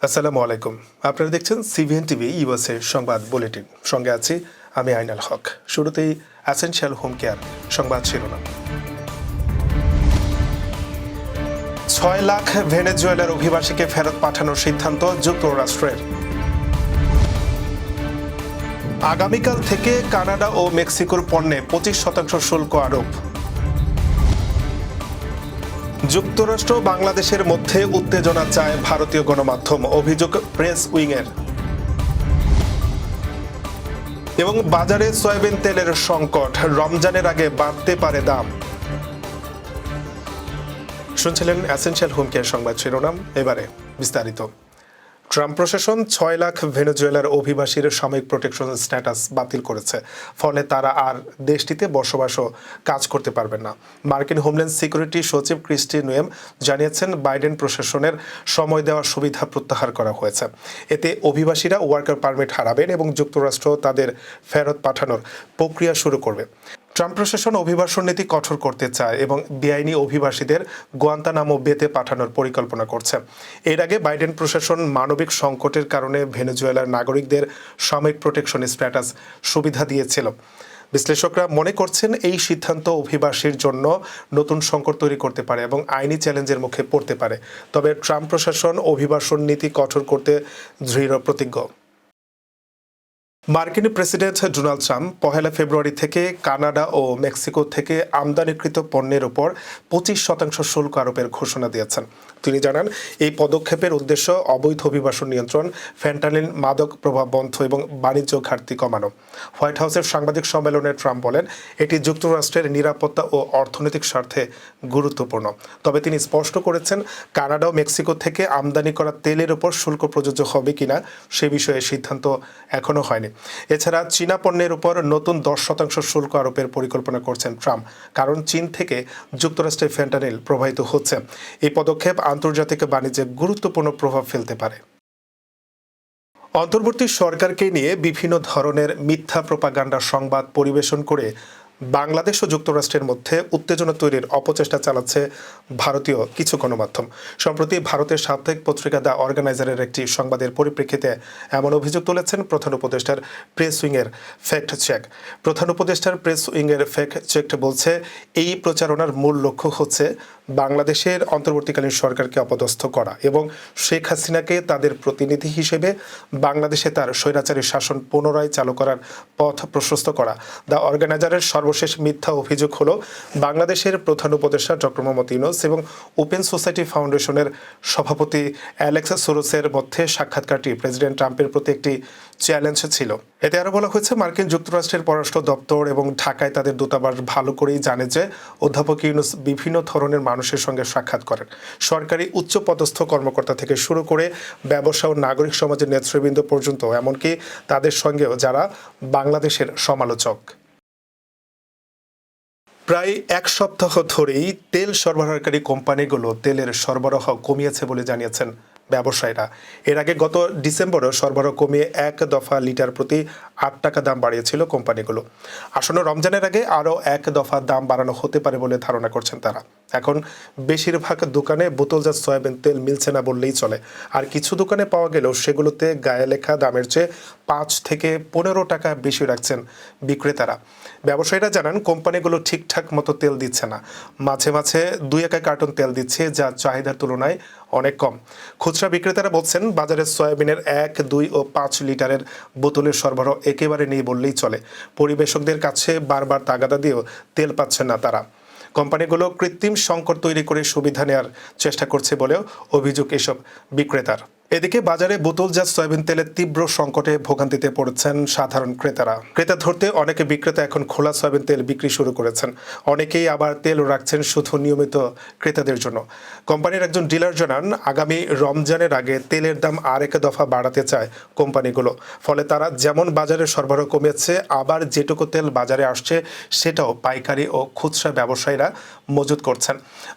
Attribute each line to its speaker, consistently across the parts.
Speaker 1: আসসালামু আলাইকুম। আপনারা দেখছেন সিভিএন টিভি ইউএসএ সংবাদ বুলেটিন। সঙ্গে আছি আমি আইনাল হক। শুরুতেই এসেনশিয়াল হোম কেয়ার সংবাদ শিরোনাম। ৬ লাখ ভেনেজুয়েলার অভিবাসীকে ফেরত পাঠানোর সিদ্ধান্ত যুক্তরাষ্ট্রের। আগামীকাল থেকে কানাডা ও মেক্সিকোর পণ্যে ২৫% শুল্ক আরোপ। যুক্তরাষ্ট্র বাংলাদেশের মধ্যে উত্তেজনা চায় ভারতীয় গণমাধ্যম, অভিযোগ প্রেস উইংয়ের। এবং বাজারে সয়াবিন তেলের সংকট, রমজানের আগে বাড়তে পারে দাম। শুনছিলেন এসেনশিয়াল হোম কেয়ার সংবাদ শিরোনাম। এবারে বিস্তারিত। ট্রাম্প প্রশাসন ৬ লাখ ভেনেজুয়েলার অভিবাসীর সাময়িক প্রোটেকশন স্ট্যাটাস বাতিল করেছে। ফলে তারা আর দেশটিতে বসবাস ও কাজ করতে পারবেন না। মার্কিন হোমল্যান্ড সিকিউরিটি সচিব ক্রিস্টি নোয়েম জানিয়েছেন, বাইডেন প্রশাসনের সময় দেওয়া সুবিধা প্রত্যাহার করা হয়েছে। এতে অভিবাসীরা ওয়ার্কার পারমিট হারাবেন এবং যুক্তরাষ্ট্র তাদের ফেরত পাঠানোর প্রক্রিয়া শুরু করবে। ট্রাম্প প্রশাসন অভিবাসন নীতি কঠোর করতে চায় এবং বেআইনি অভিবাসীদের গুয়ান্তানামো বেতে পাঠানোর পরিকল্পনা করছে। এর আগে বাইডেন প্রশাসন মানবিক সংকটের কারণে ভেনেজুয়েলার নাগরিকদের সাময়িক প্রোটেকশন স্ট্যাটাস সুবিধা দিয়েছিল। বিশ্লেষকরা মনে করছেন, এই সিদ্ধান্ত অভিবাসীর জন্য নতুন সংকট তৈরি করতে পারে এবং আইনি চ্যালেঞ্জের মুখে পড়তে পারে। তবে ট্রাম্প প্রশাসন অভিবাসন নীতি কঠোর করতে দৃঢ় প্রতিজ্ঞ। মার্কিন প্রেসিডেন্ট ডোনাল্ড ট্রাম্প ১ ফেব্রুয়ারি থেকে কানাডা ও মেক্সিকো থেকে আমদানিকৃত পণ্যের উপর ২৫% শুল্ক আরোপের ঘোষণা দিয়েছেন। তিনি জানান, এই পদক্ষেপের উদ্দেশ্য অবৈধ অভিবাসন নিয়ন্ত্রণ, ফ্যান্টানিল মাদক প্রভাব বন্ধ এবং বাণিজ্য ঘাটতি কমানো। হোয়াইট হাউসের সাংবাদিক সম্মেলনে ট্রাম্প বলেন, এটি যুক্তরাষ্ট্রের নিরাপত্তা ও অর্থনৈতিক স্বার্থে গুরুত্বপূর্ণ। তবে তিনি স্পষ্ট করেছেন, কানাডা ও মেক্সিকো থেকে আমদানি করা তেলের উপর শুল্ক প্রযোজ্য হবে কিনা সে বিষয়ে সিদ্ধান্ত এখনও হয়নি। এছাড়া চীনা পণ্যের উপর নতুন ১০% শুল্ক আরোপের পরিকল্পনা করছেন ট্রাম্প, কারণ চীন থেকে যুক্তরাষ্ট্রে ফ্যান্টানিল প্রবাহিত হচ্ছে। এই পদক্ষেপ আন্তর্জাতিক বাণিজ্যে গুরুত্বপূর্ণ প্রভাব ফেলতে পারে। অন্তর্বর্তী সরকারকে নিয়ে বিভিন্ন ধরনের মিথ্যা প্রোপাগান্ডা সংবাদ পরিবেশন করে বাংলাদেশ ও যুক্তরাষ্ট্রের মধ্যে উত্তেজনা তৈরির অপচেষ্টা চালাচ্ছে ভারতীয় কিছু গণমাধ্যম। সম্প্রতি ভারতের সাপ্তাহিক পত্রিকা দ্য অর্গানাইজারের একটি সংবাদের পরিপ্রেক্ষিতে এমন অভিযোগ তুলেছেন প্রধান উপদেষ্টার প্রেস উইংয়ের ফ্যাক্ট চেক। প্রধান উপদেষ্টার প্রেস উইংয়ের ফ্যাক্ট চেক বলছে, এই প্রচারণার মূল লক্ষ্য হচ্ছে বাংলাদেশের অন্তর্বর্তীকালীন সরকারকে অপদস্থ করা এবং শেখ হাসিনাকে তাদের প্রতিনিধি হিসেবে বাংলাদেশে তার স্বৈরাচারী শাসন পুনরায় চালু করার পথ প্রশস্ত করা। দ্য অর্গানাইজারের সর্বশেষ মিথ্যা অভিযোগ হলো, বাংলাদেশের প্রধান উপদেষ্টা ডক্টর মোহাম্মদ ইউনূস এবং ওপেন সোসাইটি ফাউন্ডেশনের সভাপতি অ্যালেক্স সোরসের মধ্যে সাক্ষাৎকারটি প্রেসিডেন্ট ট্রাম্পের প্রতি একটি চ্যালেঞ্জ ছিল। এতে আরও বলা হয়েছে, মার্কিন যুক্তরাষ্ট্রের পররাষ্ট্র দপ্তর এবং ঢাকায় তাদের দূতাবাস ভালো করেই জানে যে অধ্যাপক ইউনূস বিভিন্ন ধরনের মানুষের সঙ্গে সাক্ষাৎ করেন। সরকারি উচ্চপদস্থ কর্মকর্তা থেকে শুরু করে ব্যবসা ও নাগরিক সমাজের নেতৃবৃন্দ পর্যন্ত, এমনকি তাদের সঙ্গেও যারা বাংলাদেশের সমালোচক। প্রায় এক সপ্তাহ ধরেই তেল সরবরাহকারী কোম্পানিগুলো তেলের সরবরাহ কমিয়েছে বলে জানিয়েছেন ব্যবসায়ীরা। এর আগে গত ডিসেম্বরে সরবরাহ কমিয়ে ১ দফা লিটার প্রতি ৮ টাকা দাম বাড়িয়েছিল কোম্পানিগুলো। আসন্ন রমজানের আগে আরও ১ দফা দাম বাড়ানো হতে পারে বলে ধারণা করছেন তারা। এখন বেশিরভাগ দোকানে বোতলজাত সয়াবিন তেল মিলছে না বললেই চলে। আর কিছু দোকানে পাওয়া গেলেও সেগুলোতে গায়ে লেখা দামের চেয়ে ৫ থেকে ১৫ টাকা বেশি রাখছেন বিক্রেতারা। ব্যবসায়ীরা জানান, কোম্পানিগুলো ঠিকঠাক মতো তেল দিচ্ছে না। মাঝে মাঝে ২-১ কার্টন তেল দিচ্ছে, যা চাহিদার তুলনায় অনেক কম। খুচরা বিক্রেতারা বলছেন, বাজারে সয়াবিনের ১, ২ ও ৫ লিটারের বোতলের সরবরাহ একেবারে নেই বললেই চলে। পরিবেশকদের কাছে বারবার তাগাদা দিয়েও তেল পাচ্ছেন না তারা। কোম্পানিগুলো কৃত্রিম সংকট তৈরি করে সুবিধা নেওয়ার চেষ্টা করছে বলেও অভিযোগ এসব বিক্রেতার। এদিকে বাজারে বোতলজাত সয়াবিন তেলের তীব্র সংকটে ভোগান্তিতে পড়েছেন সাধারণ ক্রেতারা। ক্রেতা ধরতে অনেকে বিক্রেতা এখন খোলা সয়াবিন তেল বিক্রি শুরু করেছেন। অনেকেই আবার তেল রাখছেন শুধু নিয়মিত ক্রেতাদের জন্য। কোম্পানির একজন ডিলার জানান, আগামী রমজানের আগে তেলের দাম আর ১ দফা বাড়াতে চায় কোম্পানিগুলো। ফলে তারা যেমন বাজারে সরবরাহ কমেছে, আবার যেটুকু তেল বাজারে আসছে সেটাও পাইকারি ও খুচরা ব্যবসায়ীরা মজুত করছেন।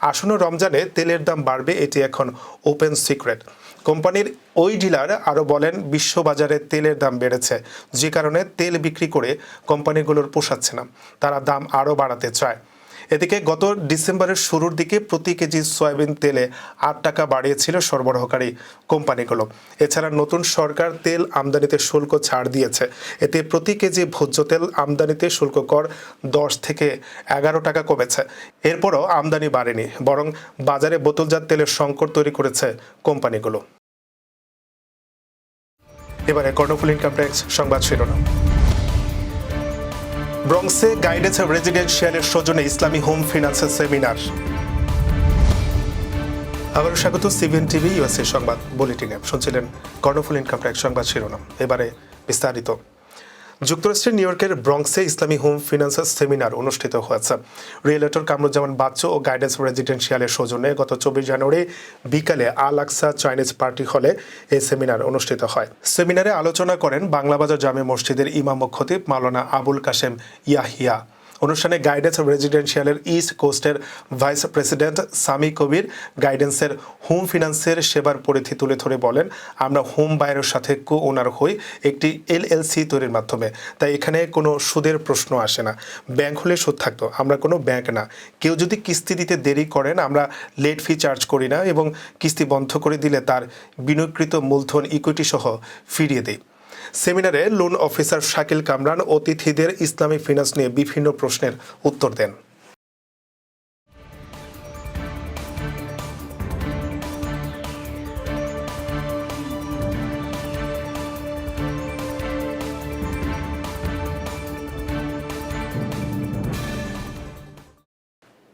Speaker 1: আসন্ন রমজানে তেলের দাম বাড়বে, এটি এখন ওপেন সিক্রেট। কোম্পানির ওই ডিলার আরও বলেন, বিশ্ববাজারে তেলের দাম বেড়েছে, যে কারণে তেল বিক্রি করে কোম্পানিগুলোর পোষাচ্ছে না। তারা দাম আরও বাড়াতে চায়। এদিকে গত ডিসেম্বরের শুরুর দিকে প্রতি কেজি সয়াবিন তেলে ৮ টাকা বাড়িয়েছিল সরবরাহকারী কোম্পানিগুলো। এছাড়া নতুন সরকার তেল আমদানিতে শুল্ক ছাড় দিয়েছে। এতে প্রতি কেজি ভোজ্য তেল আমদানিতে শুল্ক কর 10 থেকে 11 টাকা কমেছে। এরপরও আমদানি বাড়েনি, বরং বাজারে বোতলজাত তেলের সংকট তৈরি করেছে কোম্পানিগুলো। এবারে কর্ণফুলী ইনকাম ট্যাক্স সংবাদ শিরোনাম। ব্রঙ্কসে গাইডেন্স রেজিডেন্সিয়ালের সৌজন্যে ইসলামী হোম ফিন্যান্সের সেমিনার। আবারও স্বাগত সিবিএন টিভি ইউএসএ সংবাদ বুলেটিনে। শুনছিলেন কর্ণফুলী ইনকাম ট্যাক্স সংবাদ শিরোনাম। এবারে বিস্তারিত। যুক্তরাষ্ট্রের নিউ ইয়র্কের ব্রঙ্কসে ইসলামী হোম ফিন্যান্স সেমিনার অনুষ্ঠিত হয়েছে। রিয়েলটর কামরুজ্জামান বাচ্চু ও গাইডেন্স রেজিডেন্সিয়ালের সৌজন্যে গত 24 জানুয়ারি বিকালে আল আকসা চাইনিজ পার্টি হলে এই সেমিনার অনুষ্ঠিত হয়। সেমিনারে আলোচনা করেন বাংলাবাজার জামে মসজিদের ইমাম ও খতিব মাওলানা আবুল কাশেম ইয়াহিয়া। অনুষ্ঠানে গাইডেন্স রেজিডেন্সিয়ালের ইস্ট কোস্টের ভাইস প্রেসিডেন্ট সামি কবির গাইডেন্সের হোম ফিন্যান্সের সেবার পরিধি তুলে ধরে বলেন, আমরা হোম বায়ারের সাথে কো ওনার হই একটি এলএলসি তৈরির মাধ্যমে। তাই এখানে কোনো সুদের প্রশ্ন আসে না। ব্যাংক হলে সুদ থাকতো, আমরা কোনো ব্যাংক না। কেউ যদি কিস্তি দিতে দেরি করেন আমরা লেট ফি চার্জ করি না এবং কিস্তি বন্ধ করে দিলে তার বিনিয়োগকৃত মূলধন ইকুইটি সহ ফিরিয়ে দিই। সেমিনারে লোন অফিসার শাকিল কামরান অতিথিদের ইসলামী ফিন্যান্স নিয়ে বিভিন্ন প্রশ্নের উত্তর দেন।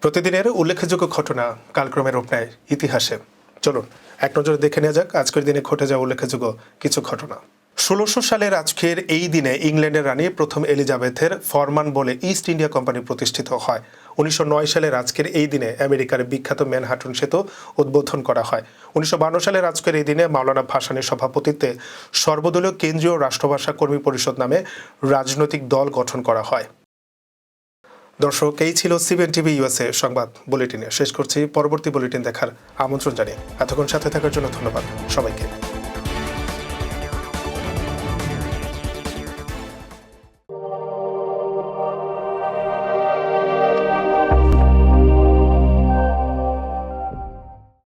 Speaker 1: প্রতিদিনের উল্লেখযোগ্য ঘটনা কালক্রমে রূপ নেয় ইতিহাসে। চলুন এক নজরে দেখে নেওয়া যাক আজকের দিনে ঘটে যাওয়া উল্লেখযোগ্য কিছু ঘটনা। 1600 সালের আজকের এই দিনে ইংল্যান্ডের রানী প্রথম এলিজাবেথের ফরমান বলে ইস্ট ইন্ডিয়া কোম্পানি প্রতিষ্ঠিত হয়। 1909 সালের আজকের এই দিনে আমেরিকার বিখ্যাত ম্যানহাটন সেতু উদ্বোধন করা হয়। 1952 সালের আজকের এই দিনে মাওলানা ভাসানীর সভাপতিত্বে সর্বদলীয় কেন্দ্রীয় রাষ্ট্রভাষা কর্মী পরিষদ নামে রাজনৈতিক দল গঠন করা হয়। দর্শক, এই ছিল সিবিএন টিভি ইউএসএ সংবাদ বুলেটিনে। শেষ করছি। পরবর্তী বুলেটিন দেখার আমন্ত্রণ জানিয়ে এতক্ষণ সাথে থাকার জন্য ধন্যবাদ সবাইকে।